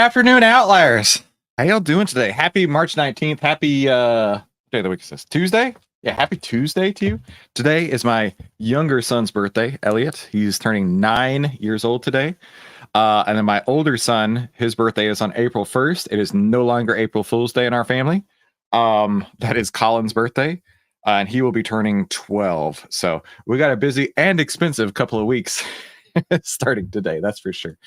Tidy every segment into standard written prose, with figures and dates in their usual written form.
afternoon, Outliers. How y'all doing today? Happy March 19th. Happy what day of the week is this? Tuesday? Yeah, happy Tuesday to you. Today is my younger son's birthday, Elliot. He's turning 9 years old today. And then my older son, his birthday is on April 1st. It is no longer April Fool's Day in our family. That is Colin's birthday. And he will be turning 12. So we got a busy and expensive couple of weeks starting today, that's for sure.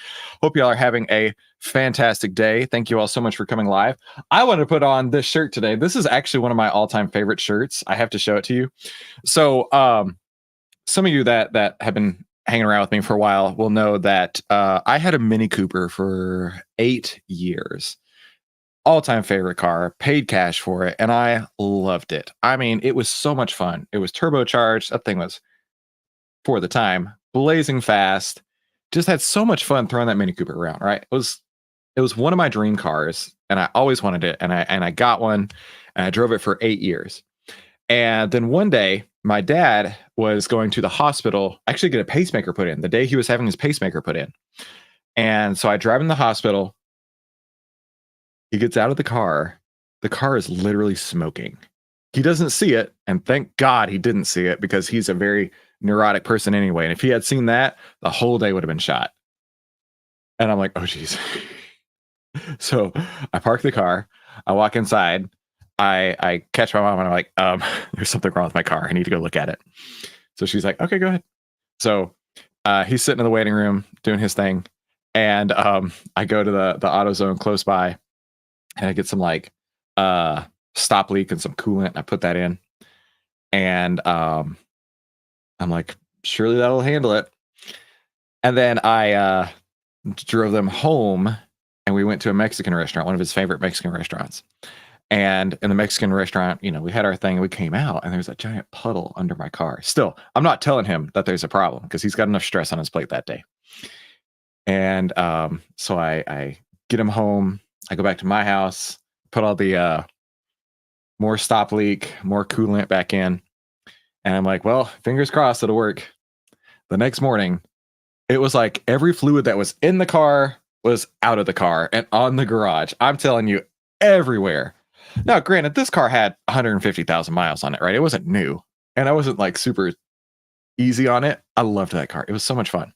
Hope y'all are having a fantastic day. Thank you all so much for coming live. I want to put on this shirt today. This is actually one of my all-time favorite shirts. I have to show it to you. So some of you that have been hanging around with me for a while will know that I had a Mini Cooper for 8 years. All-time favorite car, paid cash for it, and I loved it. I mean, it was so much fun. It was turbocharged. That thing was, for the time, blazing fast. Just had so much fun throwing that Mini Cooper around, right? It was one of my dream cars, and I always wanted it, and I got one, and I drove it for 8 years. And then one day, my dad was going to the hospital, actually get a pacemaker put in, the day he was having his pacemaker put in. And so I drive in the hospital. He gets out of the car. The car is literally smoking. He doesn't see it, and thank God he didn't see it, because he's a very neurotic person anyway. And if he had seen that, the whole day would have been shot. And I'm like, oh, geez. So I park the car. I walk inside. I catch my mom, and I'm like, there's something wrong with my car. I need to go look at it. So she's like, okay, go ahead. So he's sitting in the waiting room doing his thing. And I go to the AutoZone close by, and I get some like stop leak and some coolant. And I put that in. And I'm like, surely that'll handle it. And then I drove them home, and we went to a Mexican restaurant, one of his favorite Mexican restaurants. And in the Mexican restaurant, you know, we had our thing, and we came out, and there's a giant puddle under my car. Still, I'm not telling him that there's a problem, because he's got enough stress on his plate that day. And so I get him home. I go back to my house, put all the more stop leak, more coolant back in. And I'm like, well, fingers crossed it'll work. The next morning, it was like every fluid that was in the car was out of the car and on the garage. I'm telling you, everywhere. Now, granted, this car had 150,000 miles on it, right? It wasn't new. And I wasn't like super easy on it. I loved that car. It was so much fun.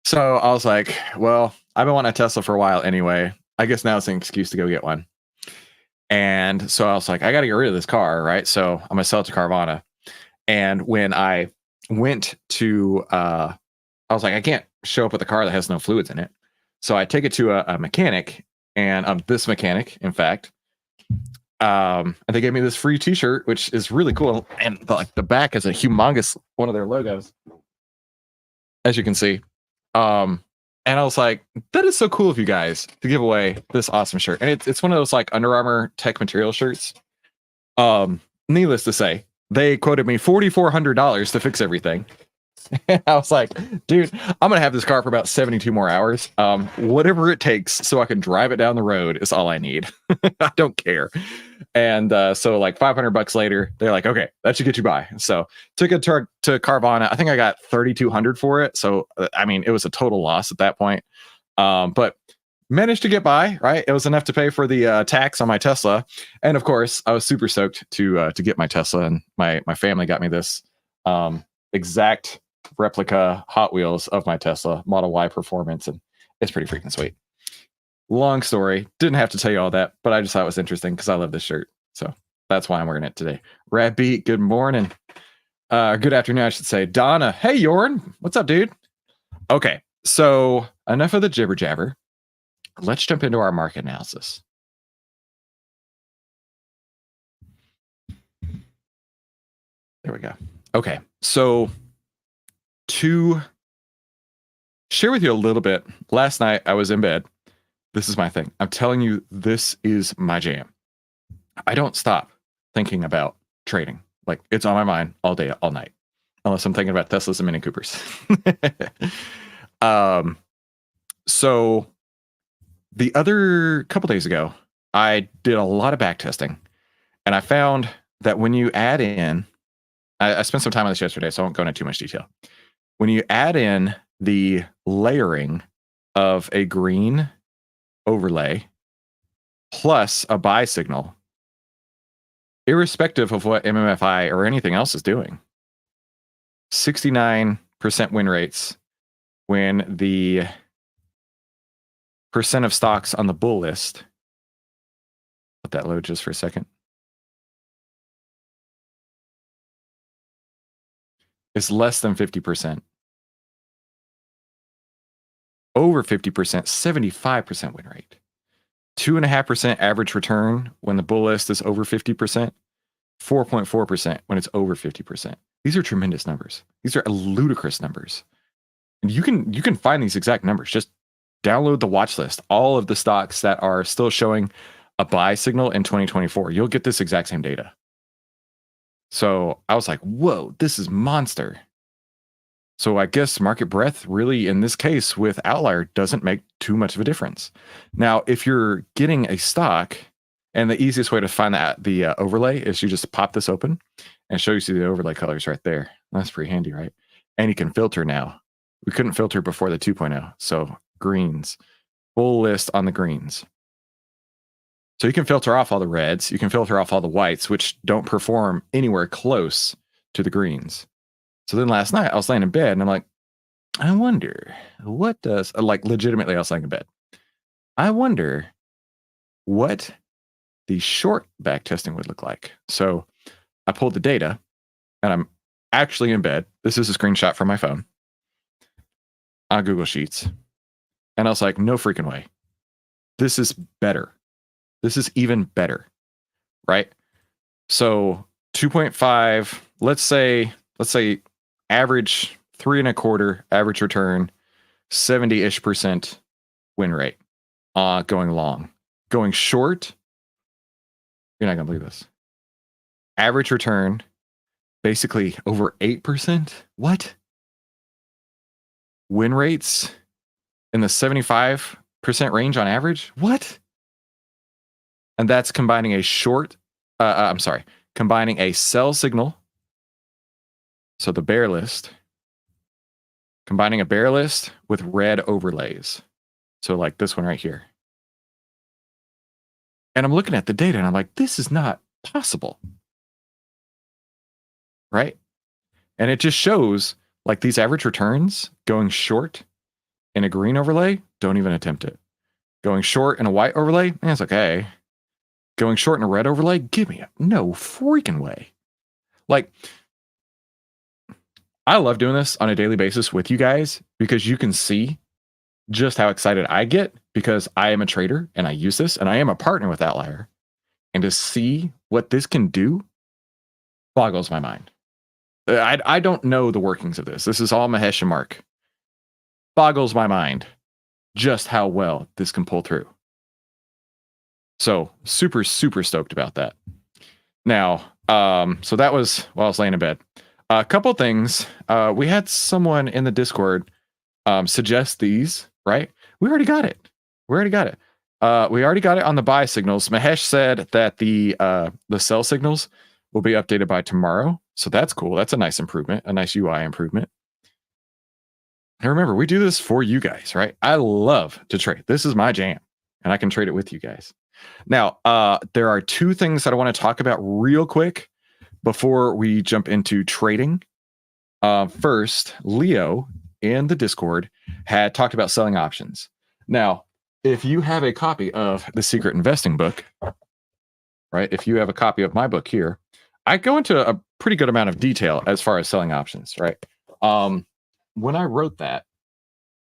So I was like, well, I've been wanting a Tesla for a while anyway. I guess now it's an excuse to go get one. And so I was like, I got to get rid of this car, right? So I'm going to sell it to Carvana. And when I went to, I was like, I can't show up with a car that has no fluids in it. So I take it to a mechanic, and this mechanic, in fact, and they gave me this free t-shirt, which is really cool. And the back is a humongous one of their logos, as you can see. And I was like, that is so cool of you guys to give away this awesome shirt. And it's one of those like Under Armour tech material shirts. Needless to say, they quoted me $4,400 to fix everything. And I was like, dude, I'm going to have this car for about 72 more hours. Whatever it takes so I can drive it down the road is all I need. I don't care. And so like $500 later, they're like, okay, that should get you by. So took it to Carvana. I think I got $3,200 for it. So, I mean, it was a total loss at that point. But managed to get by, right? It was enough to pay for the tax on my Tesla. And of course, I was super stoked to get my Tesla, and my family got me this exact replica Hot Wheels of my Tesla Model Y Performance, and it's pretty freaking sweet. Long story, didn't have to tell you all that, but I just thought it was interesting because I love this shirt, so that's why I'm wearing it today. Rad Beat, good morning, good afternoon, I should say. Donna, hey Jorn, what's up, dude? Okay, so enough of the jibber jabber. Let's jump into our market analysis. There we go. Okay, so to share with you a little bit, last night I was in bed. This is my thing. I'm telling you, this is my jam. I don't stop thinking about trading. Like, it's on my mind all day, all night, unless I'm thinking about Teslas and Mini Coopers. So the other couple days ago, I did a lot of back testing, and I found that when you add in, I spent some time on this yesterday, so I won't go into too much detail. When you add in the layering of a green overlay plus a buy signal, irrespective of what MMFI or anything else is doing. 69% win rates when the percent of stocks on the bull list, let that load just for a second, is less than 50%. Over 50%, 75% win rate. 2.5% average return when the bull list is over 50%. 4.4% when it's over 50%. These are tremendous numbers. These are ludicrous numbers. And you can find these exact numbers. Just download the watch list. All of the stocks that are still showing a buy signal in 2024, you'll get this exact same data. So I was like, whoa, this is monster. So I guess market breadth really, in this case with OVTLYR, doesn't make too much of a difference. Now, if you're getting a stock, and the easiest way to find the overlay is you just pop this open and show you see the overlay colors right there. That's pretty handy, right? And you can filter now. We couldn't filter before the 2.0. So greens, full list on the greens. So you can filter off all the reds. You can filter off all the whites, which don't perform anywhere close to the greens. So then last night I was laying in bed and I'm like, I wonder what does, like legitimately I was laying in bed. I wonder what the short back testing would look like. So I pulled the data and I'm actually in bed. This is a screenshot from my phone on Google Sheets. And I was like, no freaking way. This is better. This is even better, right? So 2.5, let's say average 3.25 average return, 70-ish% win rate going long. Going short, you're not gonna believe this. Average return, basically over 8%. What? Win rates in the 75% range on average. What? And that's combining a combining a sell signal. So the bear list, combining a bear list with red overlays. So like this one right here. And I'm looking at the data and I'm like, this is not possible. Right? And it just shows like these average returns going short in a green overlay, don't even attempt it. Going short in a white overlay, it's okay. Going short in a red overlay, give me no freaking way. Like, I love doing this on a daily basis with you guys because you can see just how excited I get because I am a trader and I use this and I am a partner with OVTLYR. And to see what this can do boggles my mind. I don't know the workings of this. This is all Mahesh and Mark. Boggles my mind just how well this can pull through. So super, super stoked about that. Now, so that was while I was laying in bed. A couple things. We had someone in the Discord suggest these, right? We already got it. We already got it on the buy signals. Mahesh said that the sell signals will be updated by tomorrow. So that's cool. That's a nice improvement, a nice UI improvement. And remember, we do this for you guys, right? I love to trade. This is my jam, and I can trade it with you guys. Now, there are two things that I want to talk about real quick before we jump into trading. First, Leo in the Discord had talked about selling options. Now, if you have a copy of the Secret Investing book, right? If you have a copy of my book here, I go into a pretty good amount of detail as far as selling options, right? When I wrote that,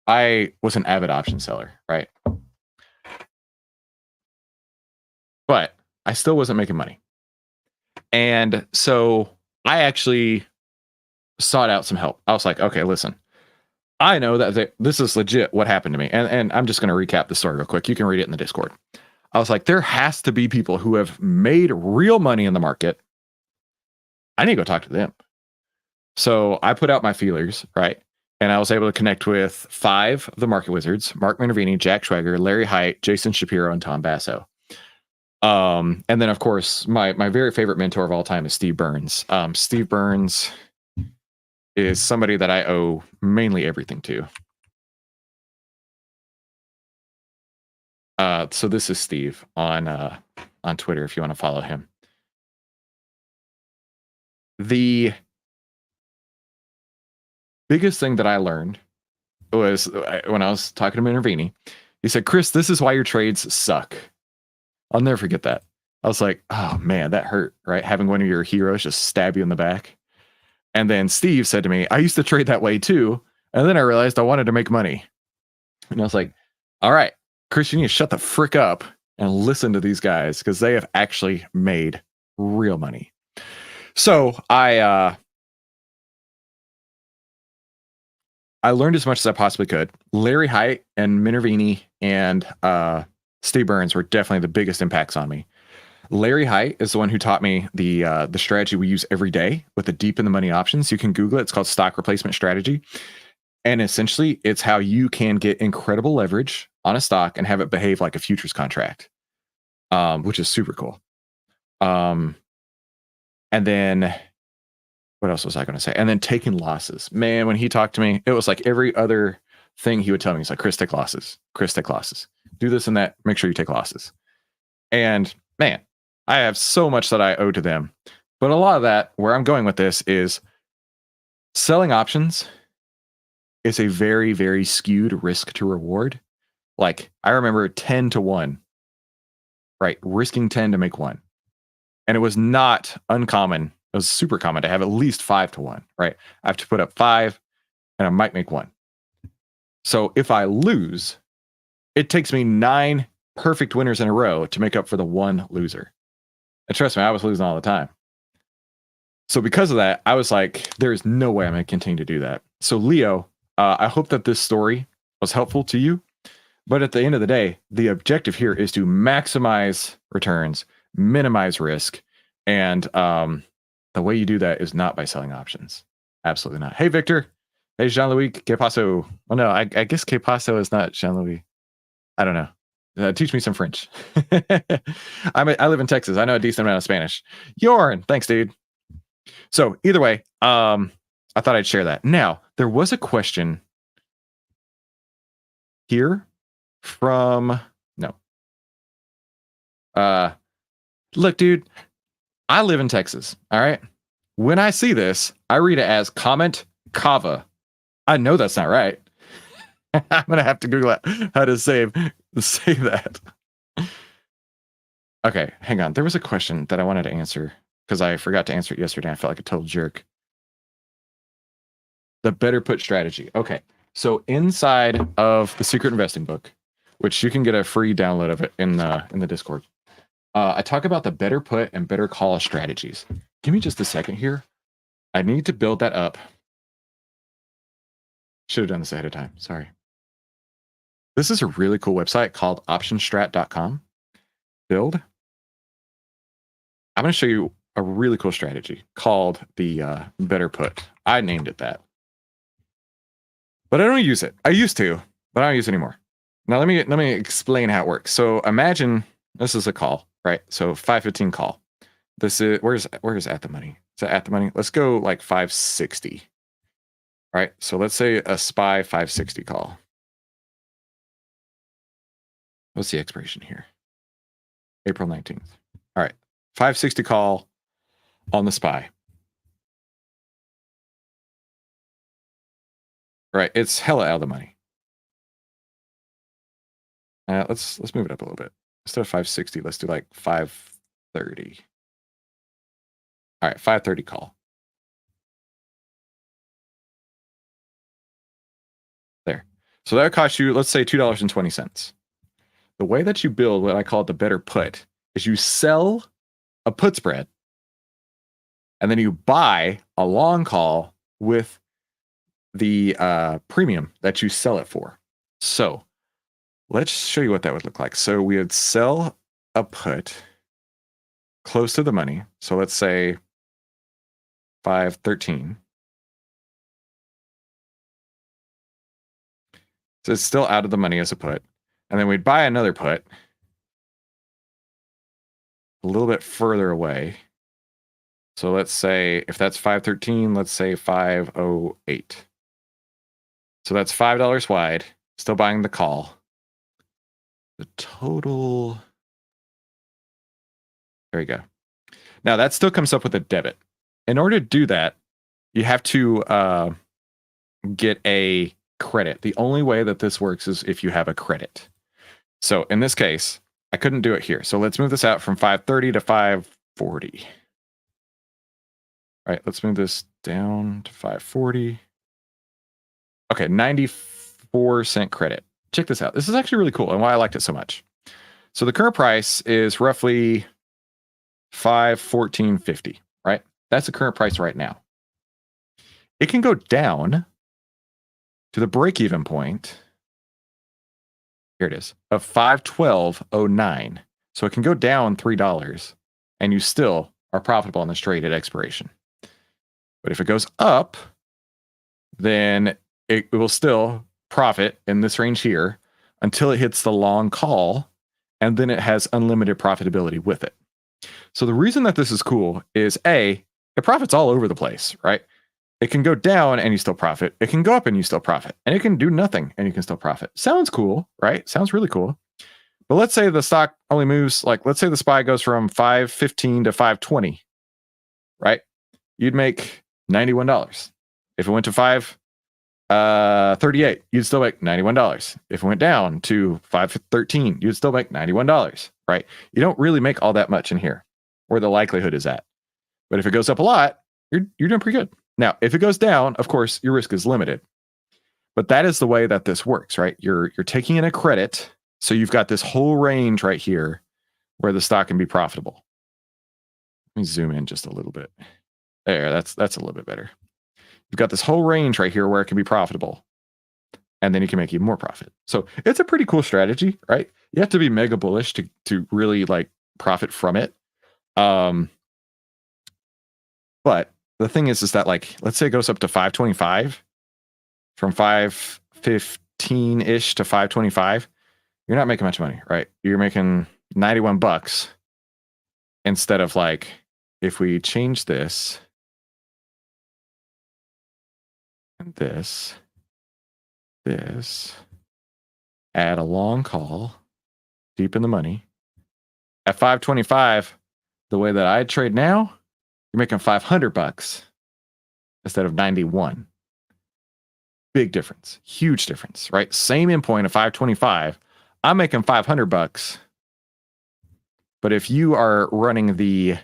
I was an avid option seller, right? But I still wasn't making money. And so I actually sought out some help. I was like, okay, listen, I know that this is legit what happened to me. And I'm just going to recap the story real quick. You can read it in the Discord. I was like, there has to be people who have made real money in the market. I need to go talk to them. So I put out my feelers, right? And I was able to connect with 5 of the market wizards: Mark Minervini, Jack Schwager, Larry Haight, Jason Shapiro, and Tom Basso. And then, of course, my very favorite mentor of all time is Steve Burns. Steve Burns is somebody that I owe mainly everything to. So this is Steve on Twitter if you want to follow him. The biggest thing that I learned was when I was talking to Minervini. He said, Chris, this is why your trades suck. I'll never forget that. I was like, oh man, that hurt, right? Having one of your heroes just stab you in the back. And then Steve said to me, I used to trade that way too. And then I realized I wanted to make money. And I was like, all right, Chris, you need to shut the frick up and listen to these guys because they have actually made real money. So I learned as much as I possibly could. Larry Height and Minervini and Steve Burns were definitely the biggest impacts on me. Larry Height is the one who taught me the strategy we use every day with the deep in the money options. You can Google it. It's called stock replacement strategy. And essentially, it's how you can get incredible leverage on a stock and have it behave like a futures contract, which is super cool. And then what else was I going to say? And then taking losses. Man, when he talked to me, it was like every other thing he would tell me. He's like, Chris, take losses. Chris, take losses. Do this and that. Make sure you take losses. And man, I have so much that I owe to them. But a lot of that, where I'm going with this is selling options is a very, very skewed risk to reward. Like I remember 10 to 1, right? Risking 10 to make 1. And it was not uncommon. It was super common to have at least 5 to 1, right? I have to put up 5 and I might make 1. So if I lose, it takes me 9 perfect winners in a row to make up for the 1 loser. And trust me, I was losing all the time. So because of that, I was like, there's no way I'm going to continue to do that. So Leo, I hope that this story was helpful to you. But at the end of the day, the objective here is to maximize returns, minimize risk. And the way you do that is not by selling options. Absolutely not. Hey, Victor. Hey, Jean-Louis Que Paso. Well, no, I guess Que Paso is not Jean-Louis. I don't know. Teach me some French. I live in Texas. I know a decent amount of Spanish. Jorn, thanks, dude. So either way, I thought I'd share that. Now, there was a question here from look, dude, I live in Texas. All right. When I see this, I read it as comment Kava. I know that's not right. I'm gonna have to Google how to say that. Okay, hang on. There was a question that I wanted to answer because I forgot to answer it yesterday. I felt like a total jerk. The better put strategy. Okay, so inside of the Secret Investing book, which you can get a free download of it in the Discord, I talk about the better put and better call strategies. Give me just a second here. I need to build that up. Should have done this ahead of time. Sorry. This is a really cool website called optionstrat.com. Build. I'm going to show you a really cool strategy called the better put. I named it that. But I don't use it. I used to, but I don't use it anymore. Now let me explain how it works. So imagine this is a call, right? So 515 call. This is where's at the money? Is that at the money? Let's go like 560. All right. So let's say a SPY 560 call. What's the expiration here? April 19th. All right. 560 call on the SPY. Right. It's hella out of the money. Let's move it up a little bit. Instead of 560, let's do like 530. All right. 530 call. There. So that would cost you, let's say, $2.20. The way that you build what I call the better put is you sell a put spread and then you buy a long call with the premium that you sell it for. So let's show you what that would look like. So we would sell a put close to the money. So let's say 513. So it's still out of the money as a put. And then we'd buy another put a little bit further away. So let's say if that's 513, let's say 508. So that's $5 wide, still buying the call. the total. There you go. Now that still comes up with a debit. In order to do that, you have to get a credit. The only way that this works is if you have a credit. So in this case, I couldn't do it here. So let's move this out from 530 to 540. All right, let's move this down to 540. Okay, 94-cent credit. Check this out. This is actually really cool and why I liked it so much. So the current price is roughly $514.50, right? That's the current price right now. It can go down to the break-even point. Here it is, of $512.09. So it can go down $3, and you still are profitable on this trade at expiration. But if it goes up, then it will still profit in this range here until it hits the long call, and then it has unlimited profitability with it. So the reason that this is cool is A, it profits all over the place, right? It can go down and you still profit. It can go up and you still profit. And it can do nothing and you can still profit. Sounds cool, right? Sounds really cool. But let's say the stock only moves, like, let's say the SPY goes from 515 to 520, right? You'd make $91. If it went to 538, you'd still make $91. If it went down to 513, you'd still make $91, right? You don't really make all that much in here, where the likelihood is at. But if it goes up a lot, you're doing pretty good. Now, if it goes down, of course, your risk is limited. But that is the way that this works, right? You're taking in a credit, so you've got this whole range right here where the stock can be profitable. Let me zoom in just a little bit. There, that's a little bit better. You've got this whole range right here where it can be profitable, and then you can make even more profit. So it's a pretty cool strategy, right? You have to be mega bullish to really like profit from it. But the thing is that, like, let's say it goes up to 525 from 515-ish to 525. You're not making much money, right? You're making $91 instead of, like, if we change this and this, add a long call, deep in the money. At 525, the way that I trade now, you're making $500 instead of 91. Big difference, huge difference, right? Same endpoint of 525. I'm making $500. But if you are running the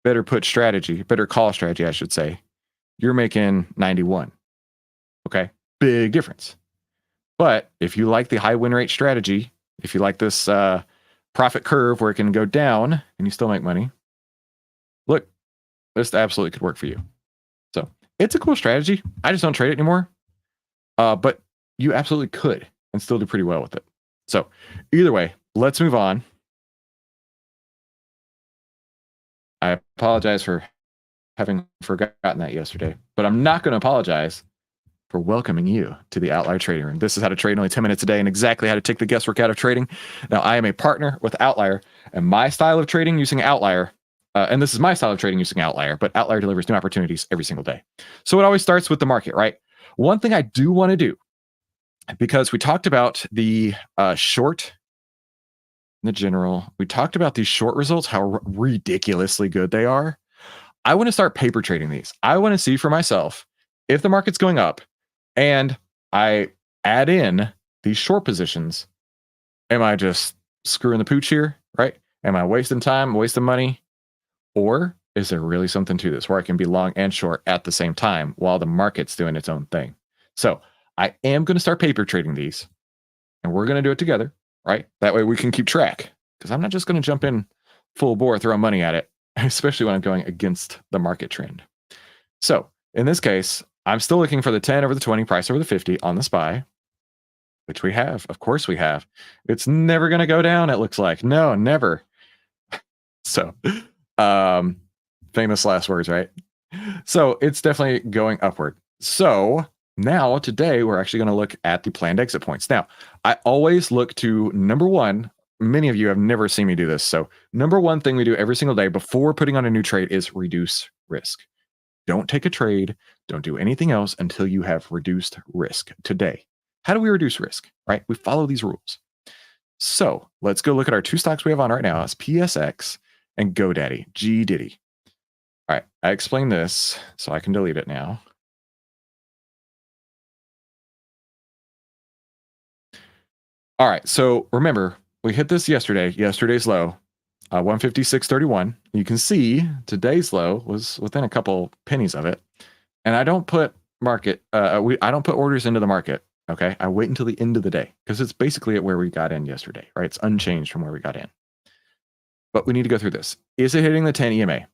better put strategy, better call strategy, I should say, you're making 91. Okay, big difference. But if you like the high win rate strategy, if you like this profit curve where it can go down and you still make money, look, this absolutely could work for you. So it's a cool strategy. I just don't trade it anymore. But you absolutely could and still do pretty well with it. So either way, let's move on. I apologize for having forgotten that yesterday, but I'm not going to apologize for welcoming you to the OVTLYR Trading Room. This is how to trade in only 10 minutes a day and exactly how to take the guesswork out of trading. Now, I am a partner with OVTLYR, and my style of trading using OVTLYR, and this is my style of trading using OVTLYR, but OVTLYR delivers new opportunities every single day. So it always starts with the market, right? One thing I do want to do, because we talked about the short, in the general, we talked about these short results, how ridiculously good they are. I want to start paper trading these. I want to see for myself if the market's going up and I add in these short positions, am I just screwing the pooch here, right? Am I wasting time, wasting money? Or is there really something to this where I can be long and short at the same time while the market's doing its own thing? So I am going to start paper trading these, and we're going to do it together, right? That way we can keep track, because I'm not just going to jump in full bore, throw money at it, especially when I'm going against the market trend. So in this case, I'm still looking for the 10 over the 20, price over the 50 on the SPY, which we have. Of course we have. It's never going to go down, it looks like. No, never. So, famous last words, right? So it's definitely going upward. So now today, we're actually going to look at the planned exit points. Now, I always look to number one. Many of you have never seen me do this. So number one thing we do every single day before putting on a new trade is reduce risk. Don't take a trade. Don't do anything else until you have reduced risk today. How do we reduce risk, right? We follow these rules. So let's go look at our two stocks we have on right now. It's PSX and GDIDI. All right, I explained this, so I can delete it now. All right, so remember, we hit this yesterday's low, 156.31. You can see today's low was within a couple pennies of it. And I don't put I don't put orders into the market. Okay. I wait until the end of the day because it's basically at where we got in yesterday, right? It's unchanged from where we got in. But we need to go through this. Is it hitting the 10 EMA?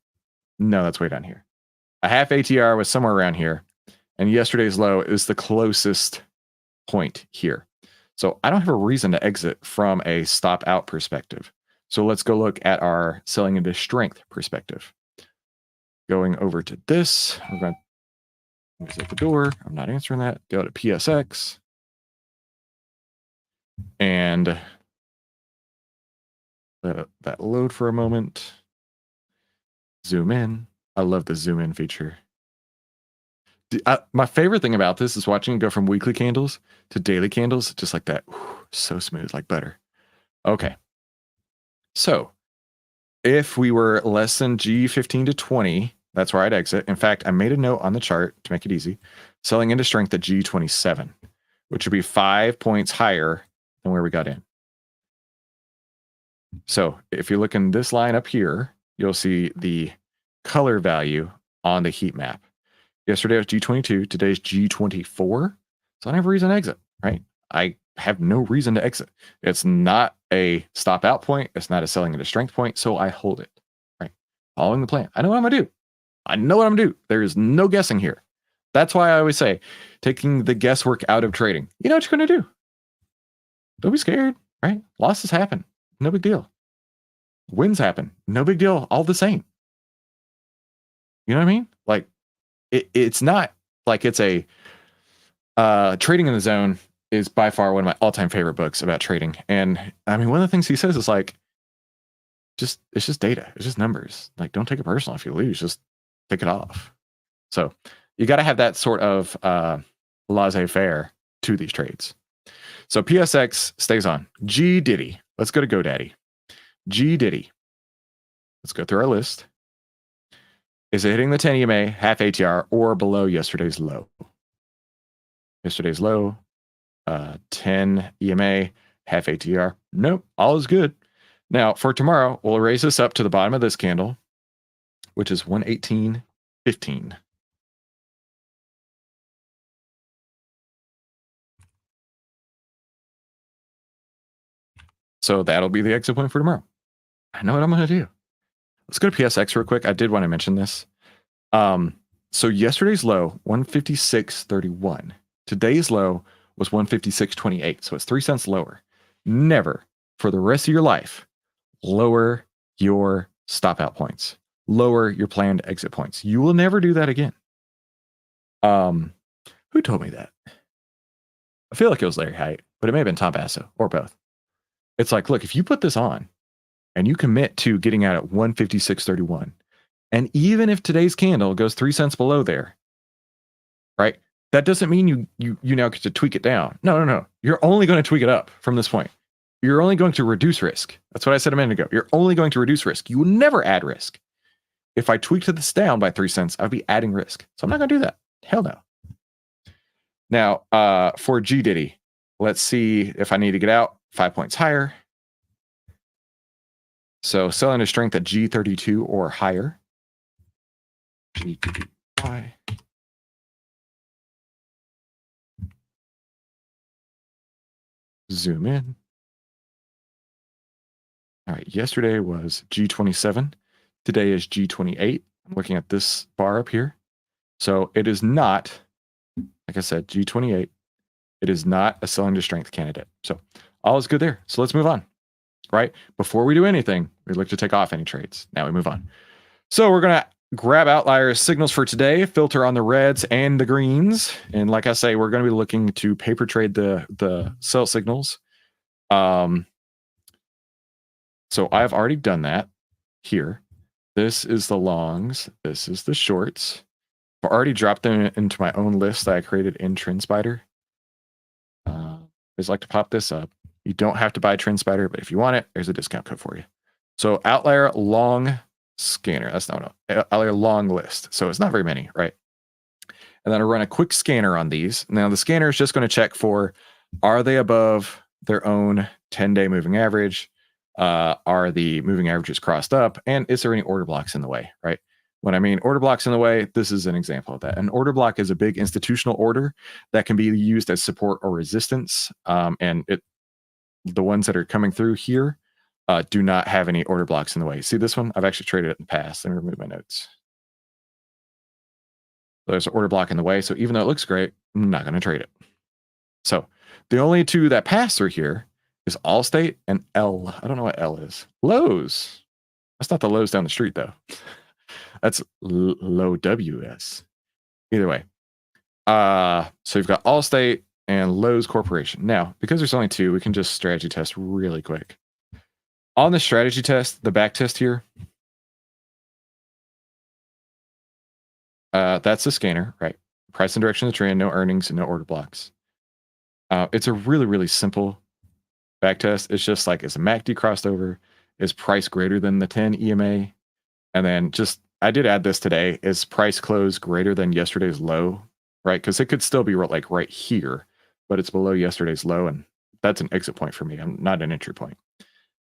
No, that's way down here. A half ATR was somewhere around here. And yesterday's low is the closest point here. So I don't have a reason to exit from a stop out perspective. So let's go look at our selling into strength perspective. Going over to this, we're going to exit the door. I'm not answering that. Go to PSX. And let that load for a moment. Zoom in. I love the zoom in feature. My favorite thing about this is watching it go from weekly candles to daily candles, just like that. So smooth, like butter. Okay. So if we were less than G15 to 20, that's where I'd exit. In fact, I made a note on the chart to make it easy. Selling into strength at G27, which would be 5 points higher than where we got in. So if you look in this line up here, you'll see the color value on the heat map. Yesterday was G22, today's G24. So I don't have a reason to exit, right? I have no reason to exit. It's not a stop out point. It's not a selling into strength point. So I hold it, right? Following the plan. I know what I'm going to do. I know what I'm going to do. There is no guessing here. That's why I always say, taking the guesswork out of trading. You know what you're going to do. Don't be scared, right? Losses happen. No big deal. Wins happen. No big deal. All the same. You know what I mean? Like, it's not like it's a Trading in the Zone is by far one of my all-time favorite books about trading. And I mean, one of the things he says is like, it's just data. It's just numbers. Like, don't take it personal if you lose. Just take it off. So you got to have that sort of laissez-faire to these trades. So PSX stays on. GDIDI. Let's go to GoDaddy. GDIDI. Let's go through our list. Is it hitting the 10 EMA, half ATR, or below yesterday's low? Yesterday's low, 10 EMA, half ATR. Nope, all is good. Now, for tomorrow, we'll raise this up to the bottom of this candle, which is 118.15. So that'll be the exit point for tomorrow. I know what I'm going to do. Let's go to PSX real quick. I did want to mention this. So yesterday's low, 156.31. Today's low was 156.28. So it's 3 cents lower. Never, for the rest of your life, lower your stop out points. Lower your planned exit points. You will never do that again. Who told me that? I feel like it was Larry Hite, but it may have been Tom Basso or both. It's like, look, if you put this on and you commit to getting out at 156.31, and even if today's candle goes 3 cents below there, right? That doesn't mean you now get to tweak it down. No. You're only going to tweak it up from this point. You're only going to reduce risk. That's what I said a minute ago. You're only going to reduce risk. You will never add risk. If I tweaked this down by 3 cents, I'd be adding risk. So I'm not going to do that. Hell no. Now, for GDIDI, let's see if I need to get out 5 points higher. So selling to strength at G32 or higher. GDIDI. Zoom in. All right, yesterday was G27. Today is G28. I'm looking at this bar up here. So it is not, like I said, G28. It is not a selling to strength candidate. So all is good there. So let's move on, right? Before we do anything, we look to take off any trades. Now we move on. So we're going to grab outlier signals for today, filter on the reds and the greens. And like I say, we're going to be looking to paper trade the sell signals. So I've already done that here. This is the longs. This is the shorts. I've already dropped them into my own list that I created in TrendSpider. I just like to pop this up. You don't have to buy TrendSpider, but if you want it, there's a discount code for you. So OVTLYR long scanner. That's not OVTLYR long list. So it's not very many, right? And then I run a quick scanner on these. Now the scanner is just going to check for, are they above their own 10-day moving average? Are the moving averages crossed up? And is there any order blocks in the way, right? When I mean order blocks in the way, this is an example of that. An order block is a big institutional order that can be used as support or resistance. And the ones that are coming through here do not have any order blocks in the way. See this one? I've actually traded it in the past. Let me remove my notes. There's an order block in the way. So even though it looks great, I'm not going to trade it. So the only two that pass through here is Allstate and L. I don't know what L is. Lowe's. That's not the Lowe's down the street, though. That's low WS. Either way. So you've got Allstate and Lowe's Corporation. Now, because there's only two, we can just strategy test really quick. On the strategy test, the back test here, that's the scanner, right? Price and direction of the trend, no earnings, and no order blocks. It's a really, really simple back test. It's just like, is a MACD crossed over? Is price greater than the 10 EMA? And then just, I did add this today, is price close greater than yesterday's low, right? Because it could still be like right here, but it's below yesterday's low, and that's an exit point for me. I'm not an entry point.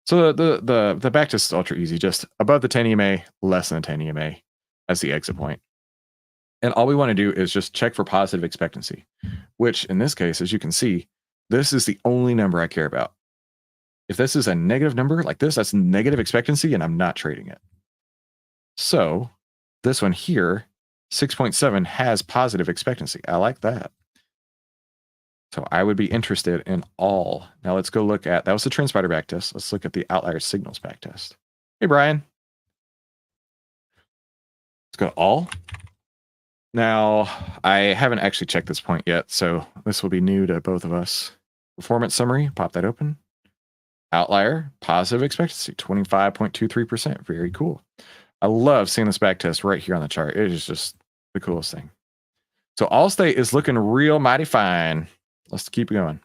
So the back test is ultra easy, just above the 10 EMA, less than 10 EMA as the exit point. And all we want to do is just check for positive expectancy, which in this case, as you can see, this is the only number I care about. If this is a negative number like this, that's negative expectancy, and I'm not trading it. So this one here, 6.7, has positive expectancy. I like that. So I would be interested in all. Now let's go look at, that was the TrendSpider backtest. Let's look at the OVTLYR signals backtest. Hey, Brian. Let's go to all. Now, I haven't actually checked this point yet, so this will be new to both of us. Performance summary, pop that open. OVTLYR, positive expectancy, 25.23%. Very cool. I love seeing this backtest right here on the chart. It is just the coolest thing. So Allstate is looking real mighty fine. Let's keep going.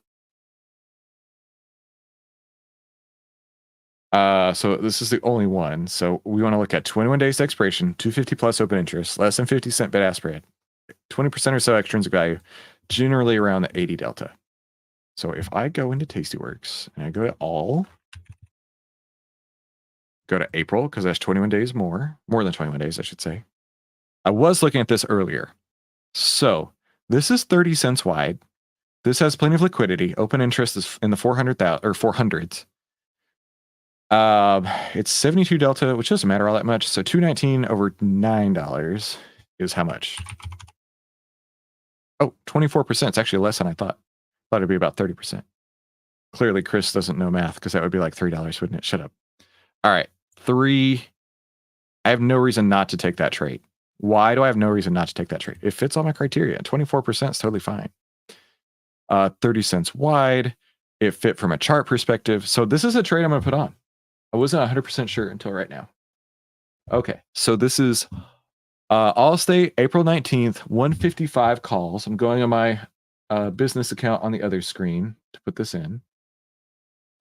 So this is the only one. So we want to look at 21 days to expiration, 250 plus open interest, less than 50-cent bid-ask spread, 20% or so extrinsic value, generally around the 80 delta. So if I go into Tastyworks and I go to all, go to April, because that's 21 days more than 21 days, I should say. I was looking at this earlier. So this is 30 cents wide. This has plenty of liquidity. Open interest is in the 400,000 or 400s. It's 72 delta, which doesn't matter all that much. So 219 over $9 is how much? Oh, 24%. It's actually less than I thought. Thought it'd be about 30%. Clearly, Chris doesn't know math, because that would be like $3, wouldn't it? Shut up. All right, 3. I have no reason not to take that trade. Why do I have no reason not to take that trade? It fits all my criteria. 24% is totally fine. 30 cents wide. It fit from a chart perspective. So this is a trade I'm going to put on. I wasn't 100% sure until right now. Okay, so this is Allstate, April 19th, 155 calls. I'm going on my business account on the other screen to put this in.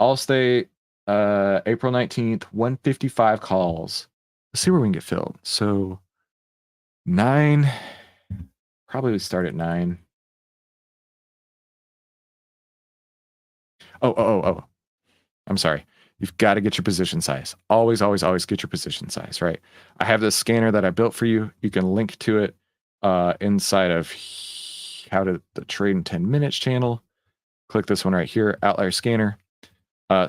Allstate, April 19th, 155 calls. Let's see where we can get filled. So 9, probably start at 9. Oh. I'm sorry. You've got to get your position size. Always get your position size, right? I have this scanner that I built for you. You can link to it inside of how to the trade in 10 minutes channel. Click this one right here, OVTLYR scanner.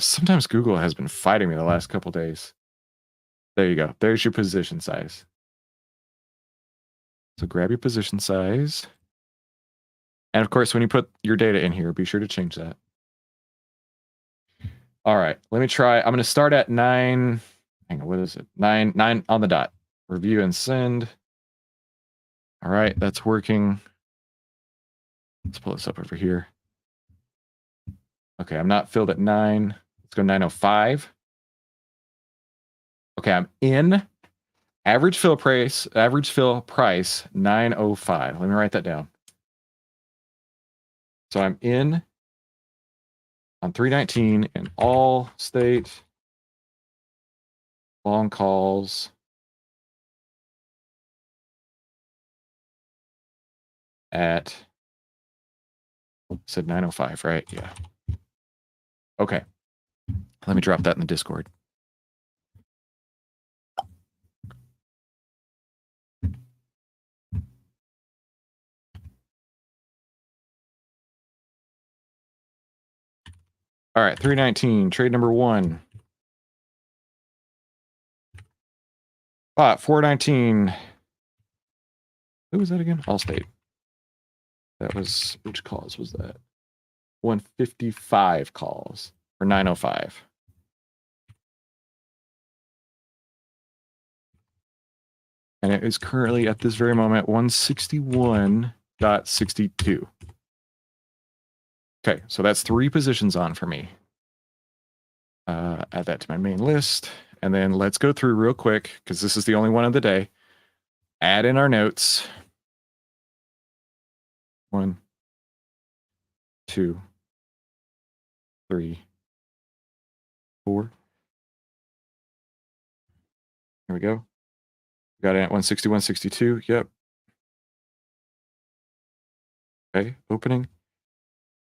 Sometimes Google has been fighting me the last couple days. There you go. There's your position size. So grab your position size. And of course, when you put your data in here, be sure to change that. All right, let me try. I'm going to start at 9. Hang on, what is it? 9 on the dot. Review and send. All right, that's working. Let's pull this up over here. Okay, I'm not filled at 9. Let's go 9:05. Okay, I'm in. Average fill price 9:05. Let me write that down. So I'm in on 319 in Allstate long calls at, said 9:05, right? Yeah. Okay. Let me drop that in the Discord. All right, 319, trade number 1. 419. Who was that again? Allstate. That was, which calls was that? 155 calls for 9:05. And it is currently at this very moment 161.62. Okay, so that's 3 positions on for me. Add that to my main list. And then let's go through real quick, because this is the only one of the day. Add in our notes. 1, 2, 3, 4. Here we go. Got it at 161.62. Yep. Okay, opening.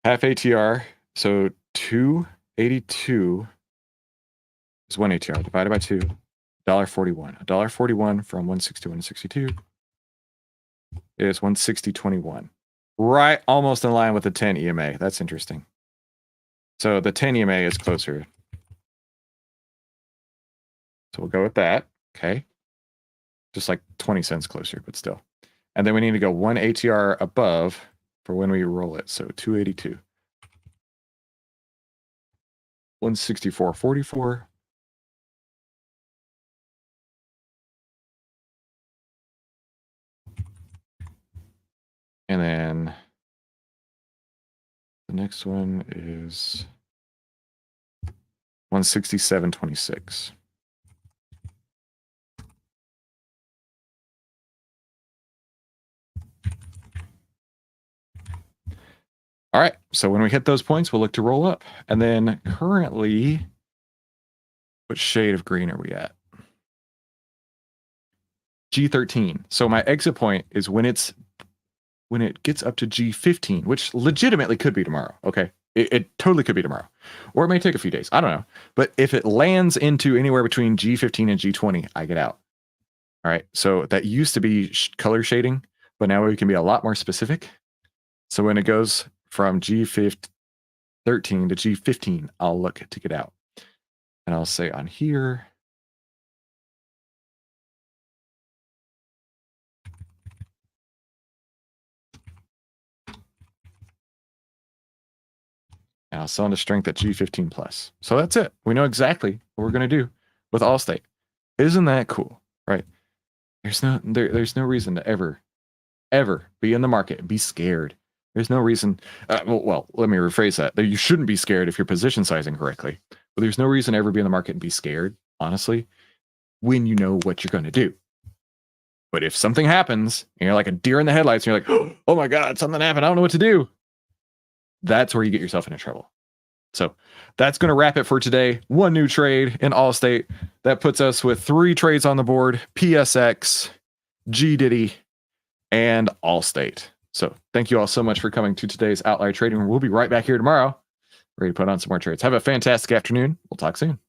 Half ATR. So 282 is 1 ATR divided by 2. $1.41. $1.41 from 161.62 is 160.21. Right, almost in line with the 10 EMA. That's interesting. So the 10 EMA is closer. So we'll go with that. Okay. Just like 20 cents closer, but still. And then we need to go 1 ATR above for when we roll it. So 282. 164.44. And then the next one is 167.26. All right, so when we hit those points, we'll look to roll up. And then currently, what shade of green are we at? G13. So my exit point is when it gets up to G15, which legitimately could be tomorrow. Okay, it totally could be tomorrow, or it may take a few days. I don't know. But if it lands into anywhere between G15 and G20, I get out. All right, so that used to be color shading, but now we can be a lot more specific. So when it goes from G13 to G15, I'll look to get out. And I'll say on here, and I'll sell into strength at G15 plus. So that's it. We know exactly what we're going to do with Allstate. Isn't that cool, right? There's no reason to ever be in the market and be scared. There's no reason. Well, let me rephrase that. You shouldn't be scared if you're position sizing correctly. But there's no reason to ever be in the market and be scared, honestly, when you know what you're going to do. But if something happens, and you're like a deer in the headlights, and you're like, oh my God, something happened. I don't know what to do. That's where you get yourself into trouble. So that's going to wrap it for today. 1 new trade in Allstate. That puts us with 3 trades on the board: PSX, GDIDI, and Allstate. So thank you all so much for coming to today's OVTLYR Trading. We'll be right back here tomorrow, ready to put on some more trades. Have a fantastic afternoon. We'll talk soon.